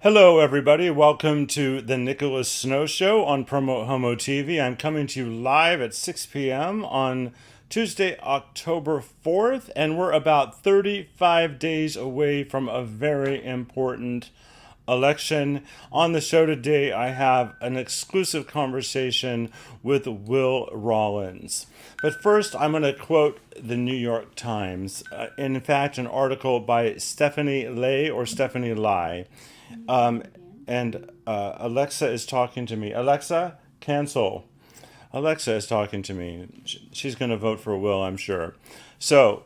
Hello, everybody. Welcome to the Nicholas Snow Show on PromoHomo.TV. I'm coming to you live at 6 p.m. on Tuesday, October 4th, and we're about 35 days away from a very important election. On the show today, I have an exclusive conversation with Will Rollins. But first, I'm going to quote the New York Times. In fact, an article by Stephanie Lai. Alexa is talking to me. Alexa, cancel. Alexa is talking to me. She's going to vote for Will, I'm sure. So,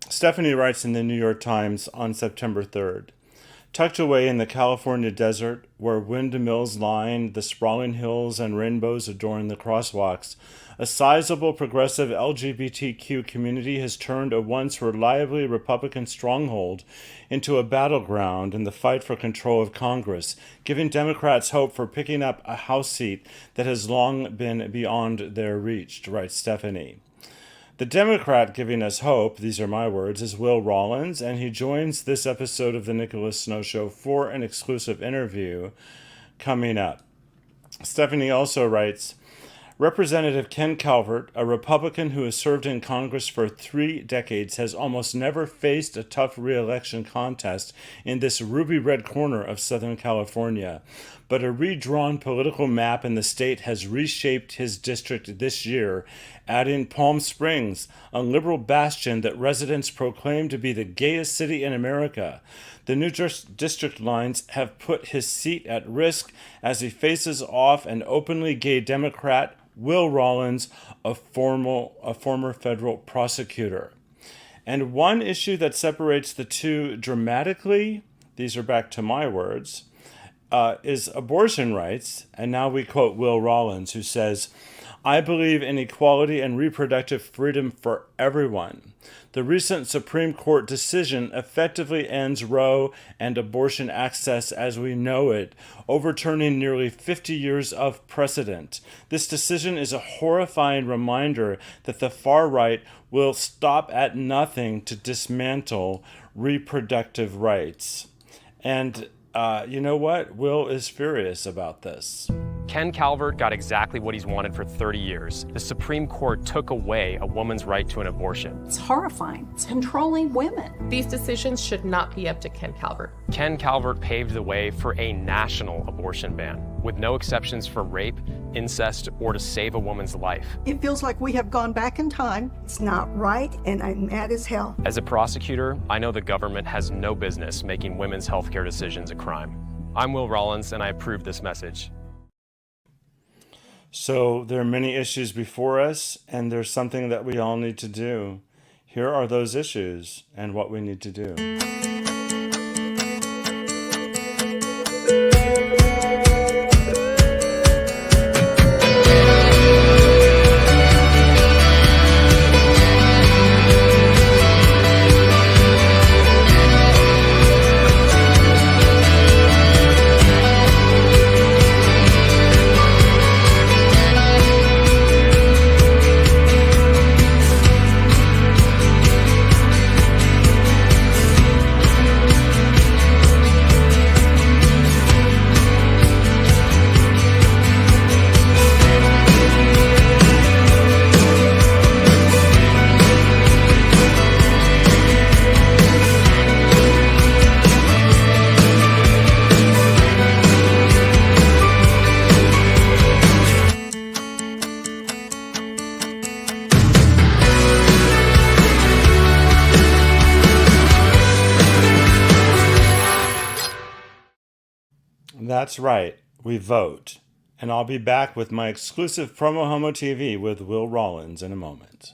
Stephanie writes in the New York Times on September 3rd. Tucked away in the California desert, where windmills line the sprawling hills and rainbows adorn the crosswalks, a sizable progressive L.G.B.T.Q community has turned a once reliably Republican stronghold into a battleground in the fight for control of Congress, giving Democrats hope for picking up a House seat that has long been beyond their reach, writes Stephanie. The Democrat giving us hope, these are my words, is Will Rollins, and he joins this episode of the Nicholas Snow Show for an exclusive interview coming up. Stephanie also writes, Representative Ken Calvert, a Republican who has served in Congress for 3 decades, has almost never faced a tough re-election contest in this ruby-red corner of Southern California. But a redrawn political map in the state has reshaped his district this year, adding Palm Springs, a liberal bastion that residents proclaim to be the gayest city in America. The new district lines have put his seat at risk as he faces off an openly gay Democrat, Will Rollins, a former federal prosecutor. And one issue that separates the two dramatically, these are back to my words, is abortion rights. And now we quote Will Rollins, who says, I believe in equality and reproductive freedom for everyone. The recent Supreme Court decision effectively ends Roe and abortion access as we know it, overturning nearly 50 years of precedent. This decision is a horrifying reminder that the far right will stop at nothing to dismantle reproductive rights. And you know what? Will is furious about this. Ken Calvert got exactly what he's wanted for 30 years. The Supreme Court took away a woman's right to an abortion. It's horrifying. It's controlling women. These decisions should not be up to Ken Calvert. Ken Calvert paved the way for a national abortion ban, with no exceptions for rape, incest, or to save a woman's life. It feels like we have gone back in time. It's not right, and I'm mad as hell. As a prosecutor, I know the government has no business making women's healthcare decisions a crime. I'm Will Rollins, and I approve this message. So there are many issues before us, and there's something that we all need to do. Here are those issues and what we need to do. That's right, we vote. And I'll be back with my exclusive PromoHomo.TV with Will Rollins in a moment.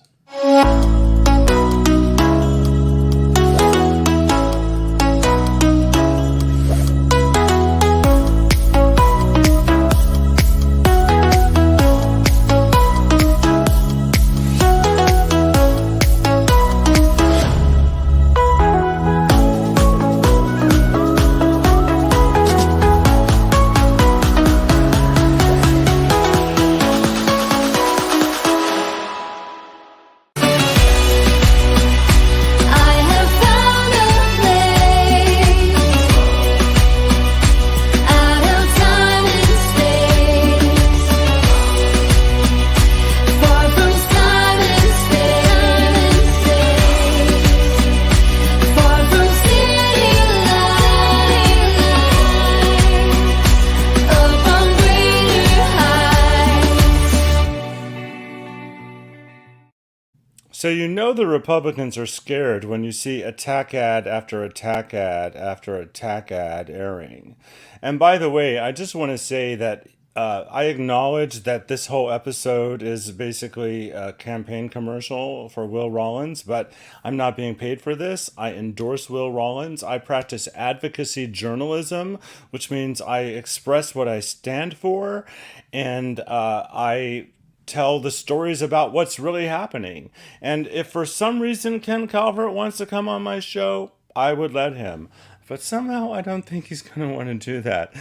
So you know the Republicans are scared when you see attack ad after attack ad after attack ad airing. And by the way, I just want to say that I acknowledge that this whole episode is basically a campaign commercial for Will Rollins, but I'm not being paid for this. I endorse Will Rollins. I practice advocacy journalism, which means I express what I stand for, and I tell the stories about what's really happening. And if for some reason Ken Calvert wants to come on my show, I would let him. But somehow I don't think he's going to want to do that.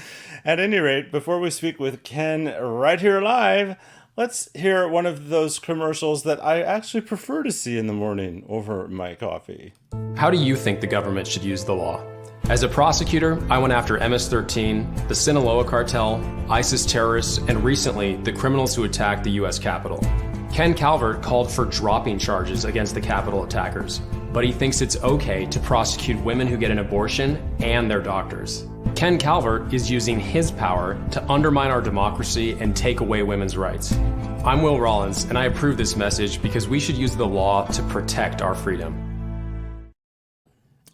At any rate, before we speak with Ken right here live, let's hear one of those commercials that I actually prefer to see in the morning over my coffee. How do you think the government should use the law? As a prosecutor, I went after MS-13, the Sinaloa cartel, ISIS terrorists, and recently, the criminals who attacked the U.S. Capitol. Ken Calvert called for dropping charges against the Capitol attackers, but he thinks it's okay to prosecute women who get an abortion and their doctors. Ken Calvert is using his power to undermine our democracy and take away women's rights. I'm Will Rollins, and I approve this message because we should use the law to protect our freedom.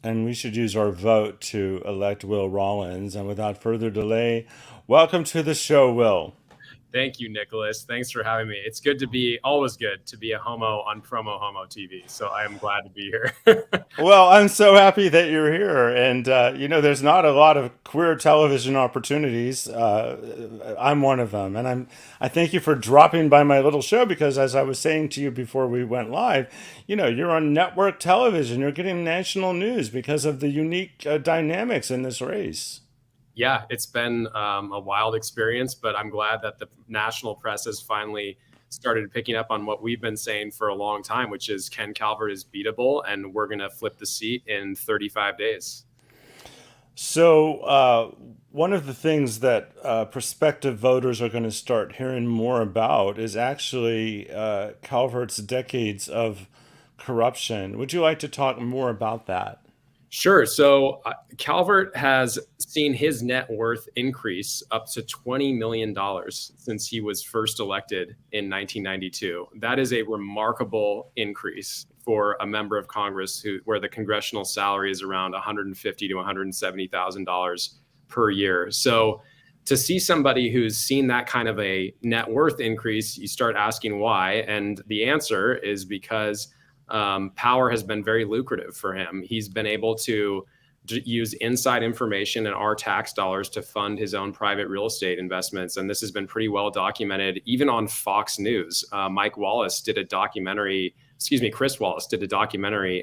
And we should use our vote to elect Will Rollins. And without further delay, welcome to the show, Will. Thank you, Nicholas. Thanks for having me. It's always good to be a homo on PromoHomo.TV. So I am glad to be here. Well, I'm so happy that you're here. And, there's not a lot of queer television opportunities. I'm one of them. And I thank you for dropping by my little show because, as I was saying to you before we went live, you're on network television. You're getting national news because of the unique dynamics in this race. Yeah, it's been a wild experience, but I'm glad that the national press has finally started picking up on what we've been saying for a long time, which is Ken Calvert is beatable, and we're going to flip the seat in 35 days. So one of the things that prospective voters are going to start hearing more about is actually Calvert's decades of corruption. Would you like to talk more about that? Sure. So Calvert has seen his net worth increase up to $20 million since he was first elected in 1992. That is a remarkable increase for a member of Congress where the congressional salary is around $150,000 to $170,000 per year. So to see somebody who's seen that kind of a net worth increase, you start asking why. And the answer is because power has been very lucrative for him. He's been able to use inside information and our tax dollars to fund his own private real estate investments. And this has been pretty well documented, even on Fox News. Chris Wallace did a documentary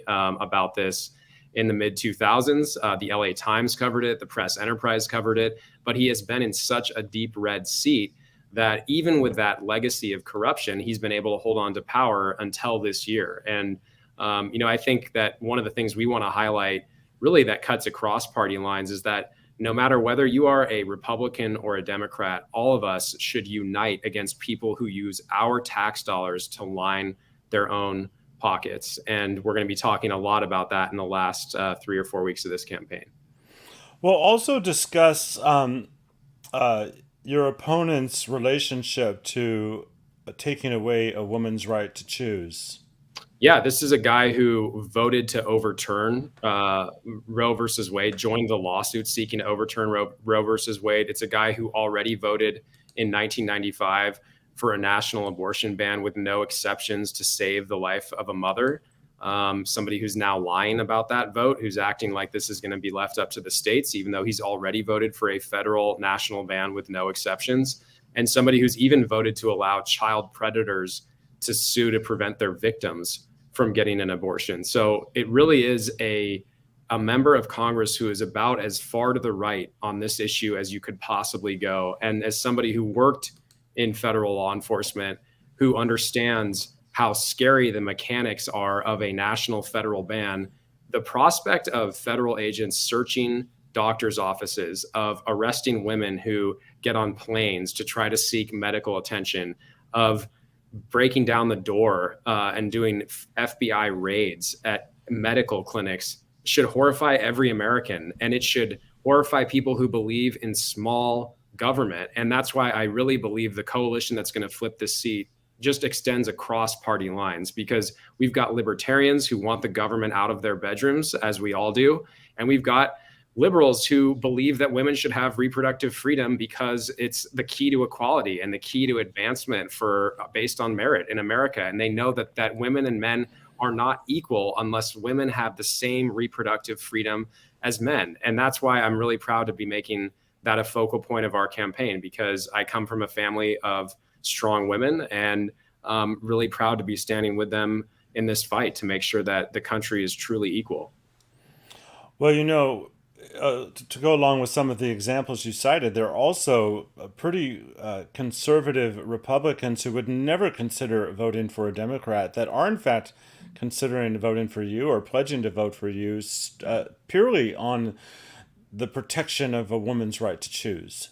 about this in the mid 2000s. The L.A. Times covered it. The Press Enterprise covered it. But he has been in such a deep red seat that even with that legacy of corruption, he's been able to hold on to power until this year. And, I think that one of the things we want to highlight really that cuts across party lines is that no matter whether you are a Republican or a Democrat, all of us should unite against people who use our tax dollars to line their own pockets. And we're going to be talking a lot about that in the last 3 or 4 weeks of this campaign. We'll also discuss your opponent's relationship to taking away a woman's right to choose. Yeah, this is a guy who voted to overturn Roe versus Wade, joined the lawsuit seeking to overturn Roe versus Wade. It's a guy who already voted in 1995 for a national abortion ban with no exceptions to save the life of a mother. Somebody who's now lying about that vote, who's acting like this is going to be left up to the states, even though he's already voted for a federal national ban with no exceptions. And somebody who's even voted to allow child predators to sue to prevent their victims from getting an abortion. So it really is a member of Congress who is about as far to the right on this issue as you could possibly go. And as somebody who worked in federal law enforcement, who understands how scary the mechanics are of a national federal ban, the prospect of federal agents searching doctors' offices, of arresting women who get on planes to try to seek medical attention, of breaking down the door and doing FBI raids at medical clinics should horrify every American. And it should horrify people who believe in small government. And that's why I really believe the coalition that's going to flip this seat just extends across party lines, because we've got libertarians who want the government out of their bedrooms, as we all do. And we've got liberals who believe that women should have reproductive freedom because it's the key to equality and the key to advancement based on merit in America. And they know that women and men are not equal unless women have the same reproductive freedom as men. And that's why I'm really proud to be making that a focal point of our campaign, because I come from a family of strong women, and really proud to be standing with them in this fight to make sure that the country is truly equal. Well, to go along with some of the examples you cited, there are also pretty conservative Republicans who would never consider voting for a Democrat that are in fact considering voting for you or pledging to vote for you purely on the protection of a woman's right to choose.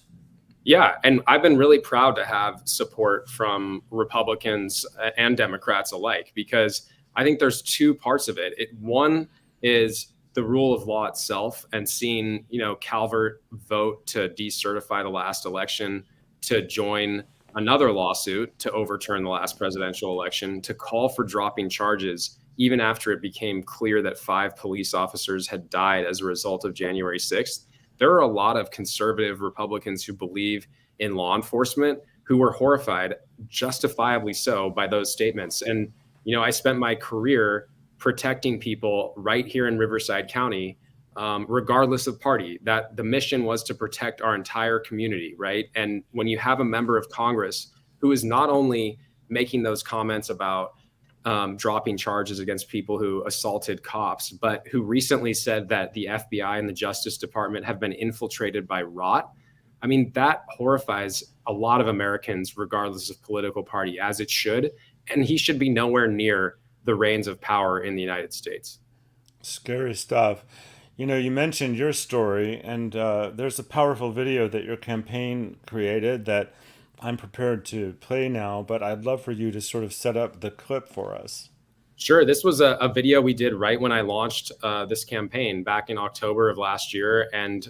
Yeah, and I've been really proud to have support from Republicans and Democrats alike, because I think there's two parts of it. One is the rule of law itself, and seeing, Calvert vote to decertify the last election, to join another lawsuit to overturn the last presidential election, to call for dropping charges even after it became clear that 5 police officers had died as a result of January 6th. There are a lot of conservative Republicans who believe in law enforcement who were horrified, justifiably so, by those statements. And, I spent my career protecting people right here in Riverside County, regardless of party. That the mission was to protect our entire community, right? And when you have a member of Congress who is not only making those comments about dropping charges against people who assaulted cops, but who recently said that the FBI and the Justice Department have been infiltrated by rot, I mean, that horrifies a lot of Americans, regardless of political party, as it should. And he should be nowhere near the reins of power in the United States. Scary stuff. You mentioned your story, and there's a powerful video that your campaign created that I'm prepared to play now, but I'd love for you to sort of set up the clip for us. Sure. This was a video we did right when I launched this campaign back in October of last year, and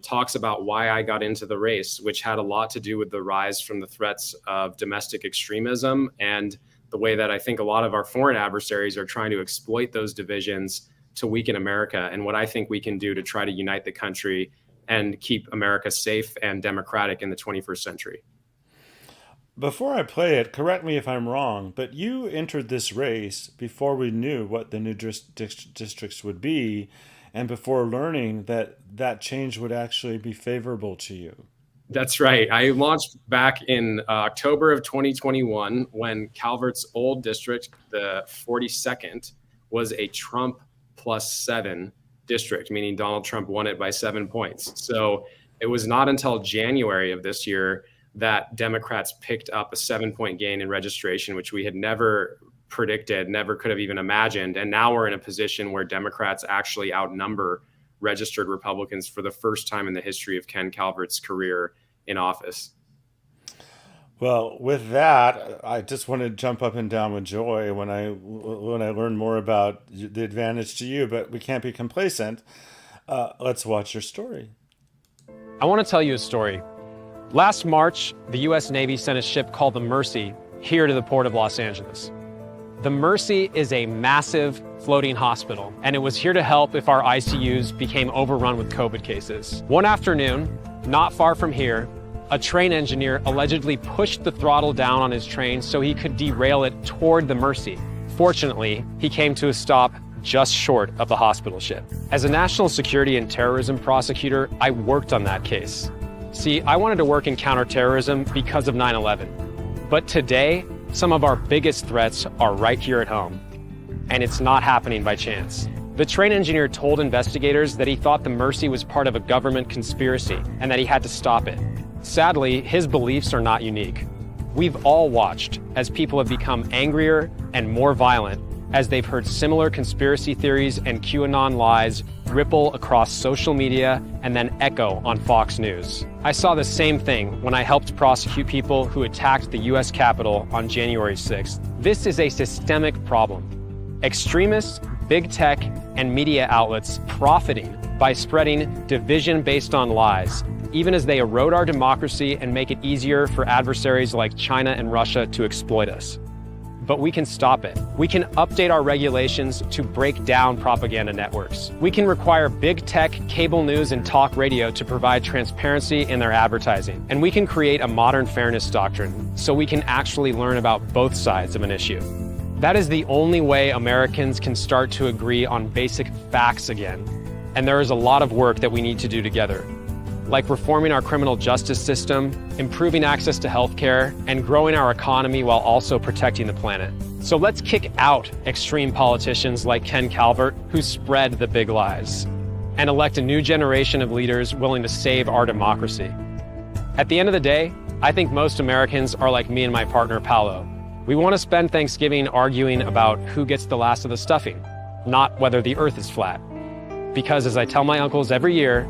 talks about why I got into the race, which had a lot to do with the rise from the threats of domestic extremism and the way that I think a lot of our foreign adversaries are trying to exploit those divisions to weaken America, and what I think we can do to try to unite the country and keep America safe and democratic in the 21st century. Before I play it, correct me if I'm wrong, but you entered this race before we knew what the new districts would be, and before learning that change would actually be favorable to you. That's right. I launched back in October of 2021 when Calvert's old district, the 42nd, was a Trump +7 district, meaning Donald Trump won it by 7 points. So it was not until January of this year that Democrats picked up a 7-point gain in registration, which we had never predicted, never could have even imagined. And now we're in a position where Democrats actually outnumber registered Republicans for the first time in the history of Ken Calvert's career in office. Well, with that, I just want to jump up and down with joy when I learn more about the advantage to you, but we can't be complacent. Let's watch your story. I want to tell you a story. Last March, the U.S. Navy sent a ship called the Mercy here to the port of Los Angeles. The Mercy is a massive floating hospital, and it was here to help if our ICUs became overrun with COVID cases. One afternoon, not far from here, a train engineer allegedly pushed the throttle down on his train so he could derail it toward the Mercy. Fortunately, he came to a stop just short of the hospital ship. As a national security and terrorism prosecutor, I worked on that case. See, I wanted to work in counterterrorism because of 9/11. But today, some of our biggest threats are right here at home. And it's not happening by chance. The train engineer told investigators that he thought the Mercy was part of a government conspiracy and that he had to stop it. Sadly, his beliefs are not unique. We've all watched as people have become angrier and more violent as they've heard similar conspiracy theories and QAnon lies ripple across social media and then echo on Fox News. I saw the same thing when I helped prosecute people who attacked the US Capitol on January 6th. This is a systemic problem. Extremists big tech and media outlets profiting by spreading division based on lies, even as they erode our democracy and make it easier for adversaries like China and Russia to exploit us. But we can stop it. We can update our regulations to break down propaganda networks. We can require big tech, cable news, and talk radio to provide transparency in their advertising. And we can create a modern fairness doctrine so we can actually learn about both sides of an issue. That is the only way Americans can start to agree on basic facts again. And there is a lot of work that we need to do together, like reforming our criminal justice system, improving access to healthcare, and growing our economy while also protecting the planet. So let's kick out extreme politicians like Ken Calvert, who spread the big lies, and elect a new generation of leaders willing to save our democracy. At the end of the day, I think most Americans are like me and my partner, Paolo. We want to spend Thanksgiving arguing about who gets the last of the stuffing, not whether the earth is flat. Because as I tell my uncles every year,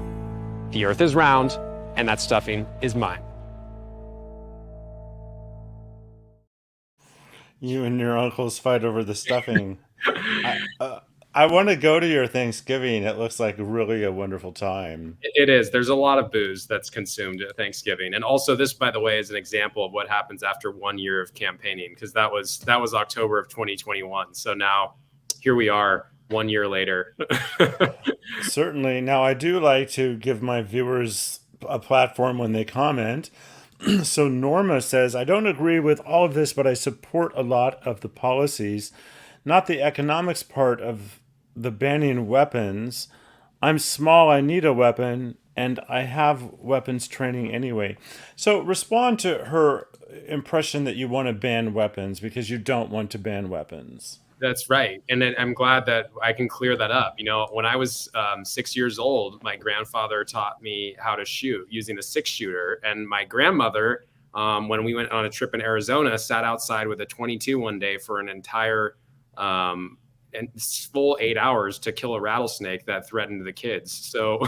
the earth is round, and that stuffing is mine. You and your uncles fight over the stuffing. I want to go to your Thanksgiving. It looks like really a wonderful time. It is. There's a lot of booze that's consumed at Thanksgiving. And also this, by the way, is an example of what happens after 1 year of campaigning, because that was October of 2021. So now here we are 1 year later. Certainly. Now, I do like to give my viewers a platform when they comment. So Norma says, I don't agree with all of this, but I support a lot of the policies, not the economics part of the banning weapons. I'm small, I need a weapon, and I have weapons training anyway. So respond to her impression that you want to ban weapons because you don't want to ban weapons. That's right. And then I'm glad that I can clear that up. You know, when I was 6 years old, my grandfather taught me how to shoot using a 6-shooter. And my grandmother, when we went on a trip in Arizona, sat outside with a 22 one day for an entire and full 8 hours to kill a rattlesnake that threatened the kids. So,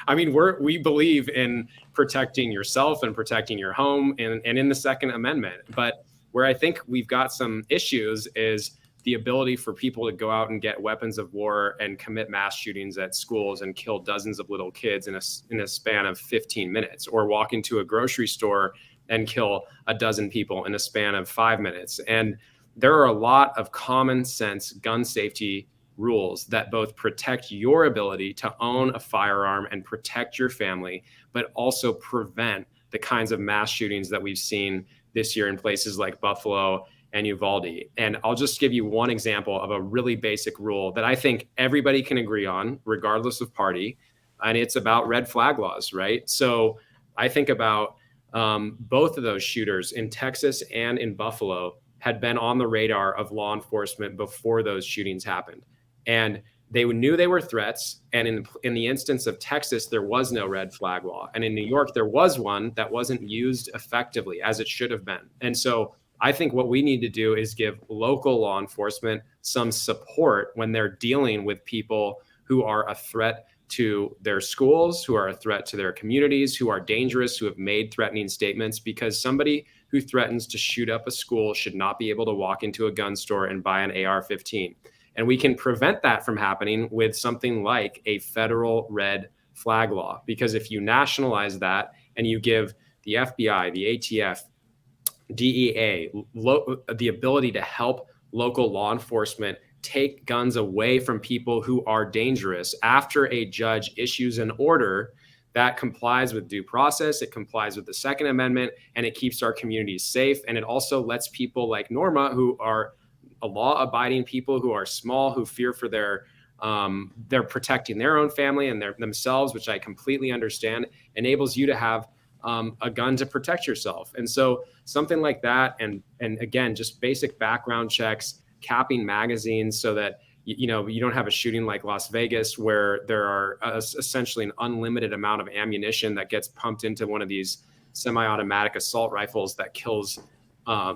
I mean, we believe in protecting yourself and protecting your home and in the Second Amendment. But where I think we've got some issues is the ability for people to go out and get weapons of war and commit mass shootings at schools and kill dozens of little kids in a span of 15 minutes, or walk into a grocery store and kill a dozen people in a span of 5 minutes. And there are a lot of common sense gun safety rules that both protect your ability to own a firearm and protect your family, but also prevent the kinds of mass shootings that we've seen this year in places like Buffalo and Uvalde. And I'll just give you one example of a really basic rule that I think everybody can agree on, regardless of party. And it's about red flag laws, right? So I think about both of those shooters in Texas and in Buffalo had been on the radar of law enforcement before those shootings happened. And they knew they were threats. And in the instance of Texas, there was no red flag law. And in New York, there was one that wasn't used effectively as it should have been. And so I think what we need to do is give local law enforcement some support when they're dealing with people who are a threat to their schools, who are a threat to their communities, who are dangerous, who have made threatening statements, because somebody who threatens to shoot up a school should not be able to walk into a gun store and buy an AR-15. And we can prevent that from happening with something like a federal red flag law, because if you nationalize that and you give the FBI, the ATF, DEA, the ability to help local law enforcement take guns away from people who are dangerous after a judge issues an order that complies with due process, it complies with the Second Amendment, and it keeps our communities safe. And it also lets people like Norma, who are law-abiding people, who are small, who fear for they're protecting their own family and themselves, which I completely understand, enables you to have a gun to protect yourself. And so something like that, and again, just basic background checks, capping magazines so that you don't have a shooting like Las Vegas where there are essentially an unlimited amount of ammunition that gets pumped into one of these semi-automatic assault rifles that kills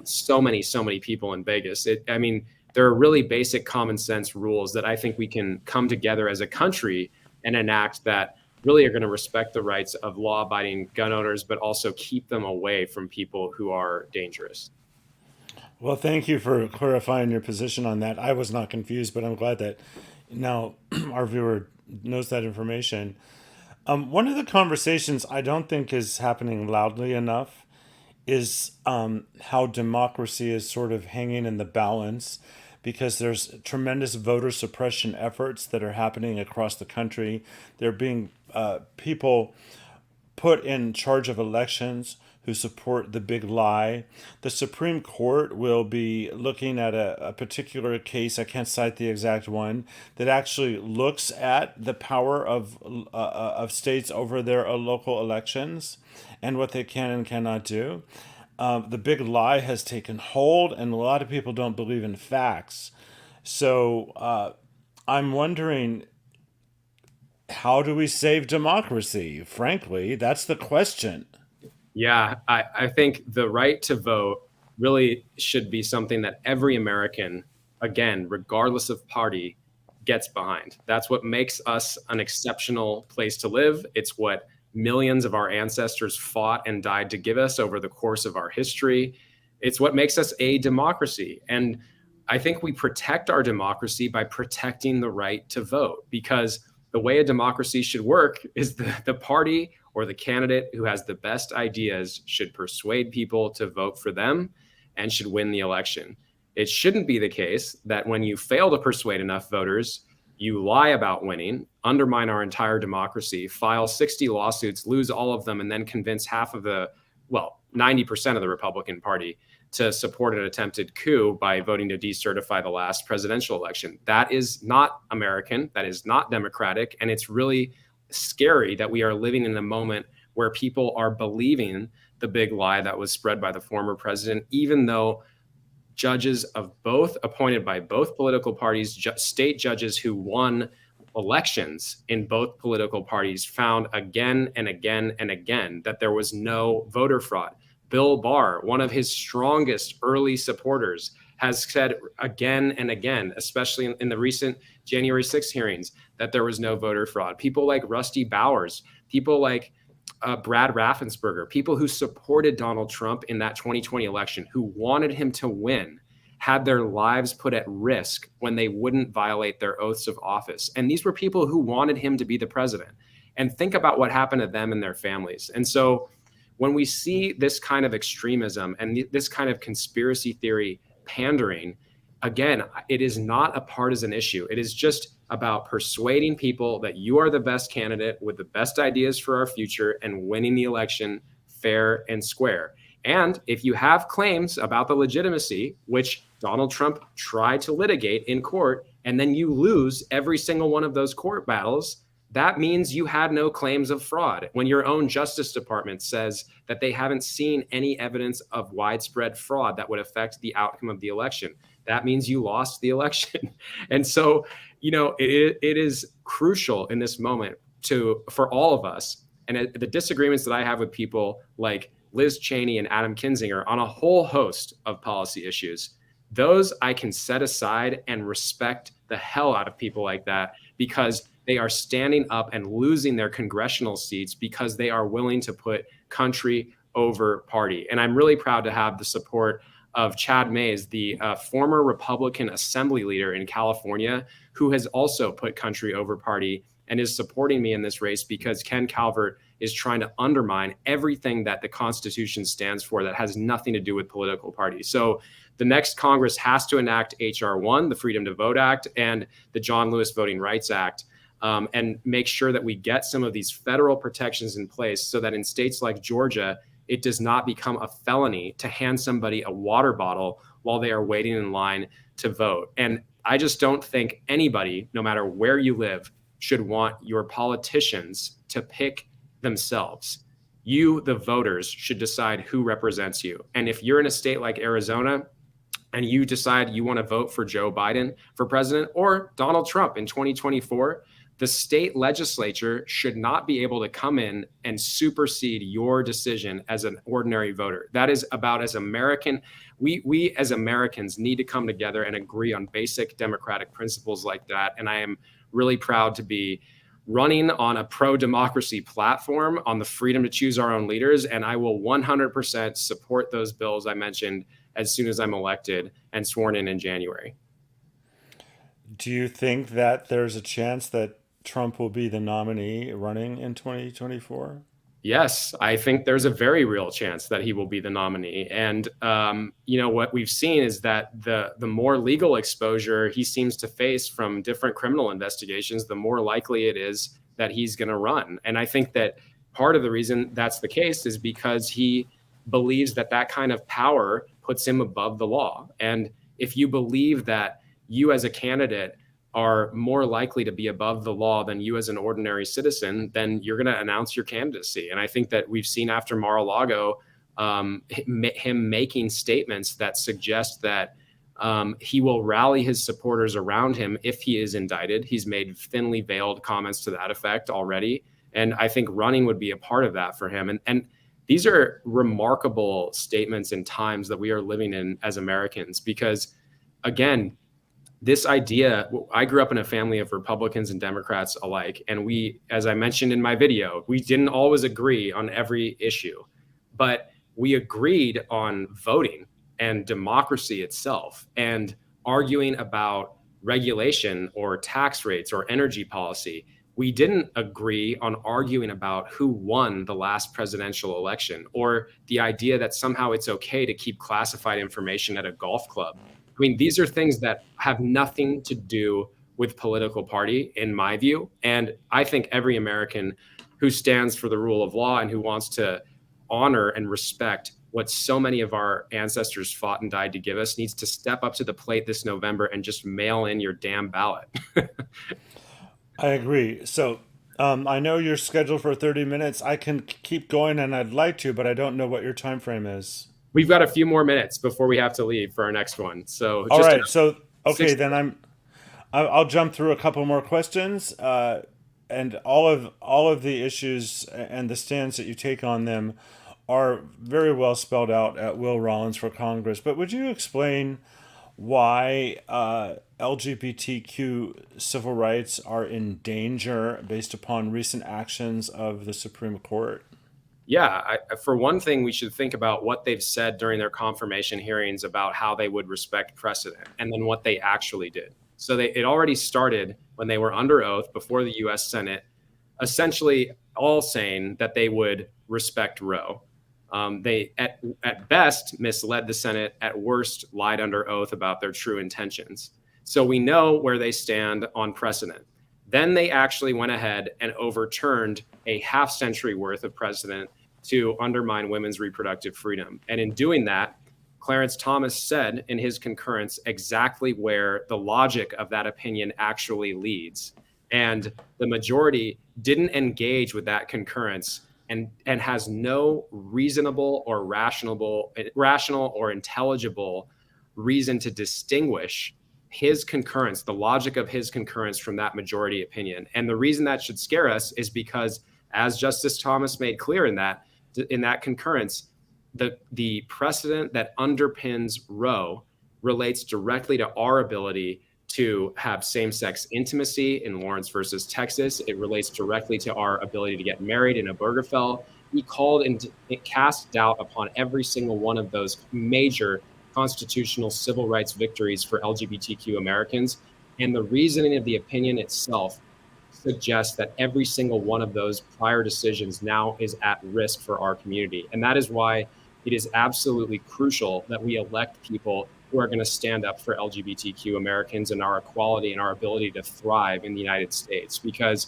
so many people in Vegas. There are really basic common sense rules that I think we can come together as a country and enact that really are going to respect the rights of law-abiding gun owners, but also keep them away from people who are dangerous. Well, thank you for clarifying your position on that. I was not confused, but I'm glad that Now, our viewer knows that information. One of the conversations I don't think is happening loudly enough is how democracy is sort of hanging in the balance because there's tremendous voter suppression efforts that are happening across the country. There are being people put in charge of elections who support the big lie. The Supreme Court will be looking at a particular case, I can't cite the exact one, that actually looks at the power of states over their local elections and what they can and cannot do. The big lie has taken hold, and a lot of people don't believe in facts. So I'm wondering, how do we save democracy? Frankly, that's the question. Yeah, I think the right to vote really should be something that every American, again, regardless of party, gets behind. That's what makes us an exceptional place to live. It's what millions of our ancestors fought and died to give us over the course of our history. It's what makes us a democracy. And I think we protect our democracy by protecting the right to vote, because the way a democracy should work is the party or the candidate who has the best ideas should persuade people to vote for them and should win the election. It shouldn't be the case that when you fail to persuade enough voters, you lie about winning, undermine our entire democracy, file 60 lawsuits, lose all of them, and then convince 90% of the Republican Party to support an attempted coup by voting to decertify the last presidential election. That is not American. That is not democratic. And it's really scary that we are living in a moment where people are believing the big lie that was spread by the former president, even though judges of both, appointed by both political parties, state judges who won elections in both political parties, found again and again and again that there was no voter fraud. Bill Barr, one of his strongest early supporters, has said again and again, especially in the recent January 6th hearings, that there was no voter fraud. People like Rusty Bowers, people like Brad Raffensperger, people who supported Donald Trump in that 2020 election, who wanted him to win, had their lives put at risk when they wouldn't violate their oaths of office. And these were people who wanted him to be the president. And think about what happened to them and their families. And so when we see this kind of extremism and this kind of conspiracy theory pandering, again, it is not a partisan issue. It is just about persuading people that you are the best candidate with the best ideas for our future and winning the election fair and square. And if you have claims about the legitimacy, which Donald Trump tried to litigate in court, and then you lose every single one of those court battles, that means you had no claims of fraud. When your own Justice Department says that they haven't seen any evidence of widespread fraud that would affect the outcome of the election, that means you lost the election. And so, it is crucial in this moment for all of us. And the disagreements that I have with people like Liz Cheney and Adam Kinzinger on a whole host of policy issues, those I can set aside and respect the hell out of people like that, because they are standing up and losing their congressional seats because they are willing to put country over party. And I'm really proud to have the support of Chad Mays, the former Republican Assembly leader in California, who has also put country over party and is supporting me in this race, because Ken Calvert is trying to undermine everything that the Constitution stands for that has nothing to do with political parties. So the next Congress has to enact H.R. 1, the Freedom to Vote Act, and the John Lewis Voting Rights Act, and make sure that we get some of these federal protections in place so that in states like Georgia, it does not become a felony to hand somebody a water bottle while they are waiting in line to vote. And I just don't think anybody, no matter where you live, should want your politicians to pick themselves. You, the voters, should decide who represents you. And if you're in a state like Arizona and you decide you want to vote for Joe Biden for president or Donald Trump in 2024, the state legislature should not be able to come in and supersede your decision as an ordinary voter. That is about as American. We as Americans need to come together and agree on basic democratic principles like that. And I am really proud to be running on a pro-democracy platform on the freedom to choose our own leaders. And I will 100% support those bills I mentioned as soon as I'm elected and sworn in January. Do you think that there's a chance that Trump will be the nominee running in 2024? Yes, I think there's a very real chance that he will be the nominee. And what we've seen is that the more legal exposure he seems to face from different criminal investigations, the more likely it is that he's going to run. And I think that part of the reason that's the case is because he believes that that kind of power puts him above the law. And if you believe that you as a candidate are more likely to be above the law than you as an ordinary citizen, then you're going to announce your candidacy. And I think that we've seen after Mar-a-Lago him making statements that suggest that he will rally his supporters around him if he is indicted. He's made thinly veiled comments to that effect already. And I think running would be a part of that for him. And these are remarkable statements in times that we are living in as Americans, because again, this idea, I grew up in a family of Republicans and Democrats alike. And we, as I mentioned in my video, we didn't always agree on every issue, but we agreed on voting and democracy itself and arguing about regulation or tax rates or energy policy. We didn't agree on arguing about who won the last presidential election or the idea that somehow it's okay to keep classified information at a golf club. I mean, these are things that have nothing to do with political party, in my view. And I think every American who stands for the rule of law and who wants to honor and respect what so many of our ancestors fought and died to give us needs to step up to the plate this November and just mail in your damn ballot. I agree. So I know you're scheduled for 30 minutes. I can keep going and I'd like to, but I don't know what your time frame is. We've got a few more minutes before we have to leave for our next one. So all just right. So okay, 60. then I'll jump through a couple more questions, and all of the issues and the stance that you take on them are very well spelled out at Will Rollins for Congress. But would you explain why LGBTQ civil rights are in danger based upon recent actions of the Supreme Court? Yeah, for one thing, we should think about what they've said during their confirmation hearings about how they would respect precedent and then what they actually did. So it already started when they were under oath before the U.S. Senate, essentially all saying that they would respect Roe. They, at best, misled the Senate, at worst, lied under oath about their true intentions. So we know where they stand on precedent. Then they actually went ahead and overturned a half century worth of precedent to undermine women's reproductive freedom. And in doing that, Clarence Thomas said in his concurrence exactly where the logic of that opinion actually leads. And the majority didn't engage with that concurrence and has no reasonable or rational or intelligible reason to distinguish his concurrence, the logic of his concurrence from that majority opinion. And the reason that should scare us is because, as Justice Thomas made clear in that concurrence, the precedent that underpins Roe relates directly to our ability to have same-sex intimacy in Lawrence versus Texas. It relates directly to our ability to get married in Obergefell. He called and it cast doubt upon every single one of those major constitutional civil rights victories for LGBTQ Americans. And the reasoning of the opinion itself suggests that every single one of those prior decisions now is at risk for our community. And that is why it is absolutely crucial that we elect people who are going to stand up for LGBTQ Americans and our equality and our ability to thrive in the United States. Because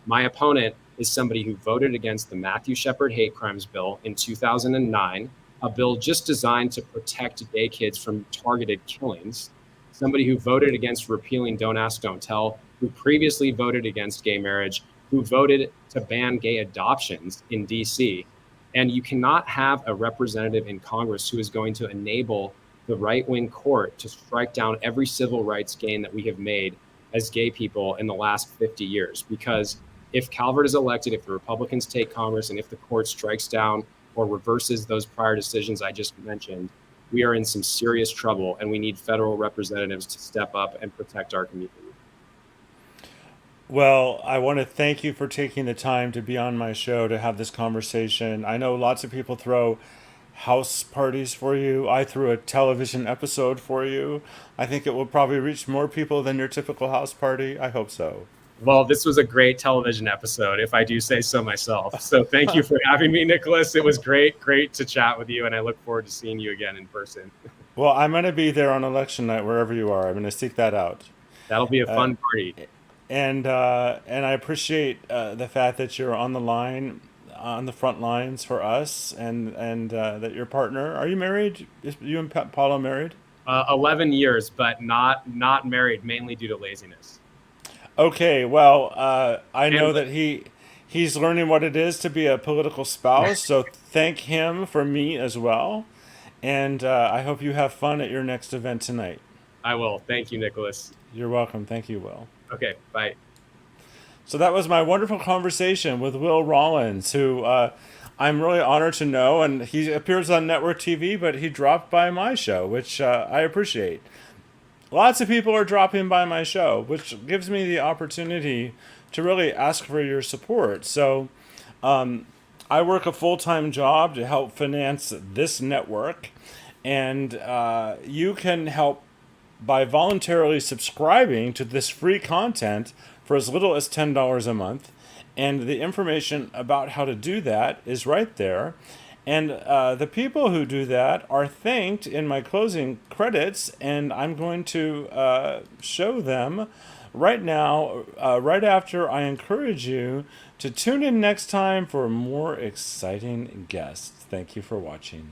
my opponent is somebody who voted against the Matthew Shepard hate crimes bill in 2009, a bill just designed to protect gay kids from targeted killings. Somebody who voted against repealing Don't Ask, Don't Tell, who previously voted against gay marriage, who voted to ban gay adoptions in DC. And you cannot have a representative in Congress who is going to enable the right-wing court to strike down every civil rights gain that we have made as gay people in the last 50 years. Because if Calvert is elected, if the Republicans take Congress, and if the court strikes down or reverses those prior decisions I just mentioned, we are in some serious trouble, and we need federal representatives to step up and protect our community. Well, I want to thank you for taking the time to be on my show to have this conversation. I know lots of people throw house parties for you. I threw a television episode for you. I think it will probably reach more people than your typical house party. I hope so. Well, this was a great television episode, if I do say so myself. So thank you for having me, Nicholas. It was great to chat with you, and I look forward to seeing you again in person. Well, I'm going to be there on election night, wherever you are. I'm going to seek that out. That'll be a fun party. And I appreciate the fact that you're on the line, on the front lines for us, and that your partner. Are you married? Is you and Paulo married? 11 years, but not married, mainly due to laziness. Okay, well, I know that he's learning what it is to be a political spouse, so thank him for me as well. And I hope you have fun at your next event tonight. I will. Thank you, Nicholas. You're welcome. Thank you, Will. Okay, bye. So that was my wonderful conversation with Will Rollins, who I'm really honored to know. And he appears on network TV, but he dropped by my show, which I appreciate. Lots of people are dropping by my show, which gives me the opportunity to really ask for your support. So I work a full-time job to help finance this network, and you can help by voluntarily subscribing to this free content for as little as $10 a month. And the information about how to do that is right there. And the people who do that are thanked in my closing credits, and I'm going to show them right now, right after I encourage you to tune in next time for more exciting guests. Thank you for watching.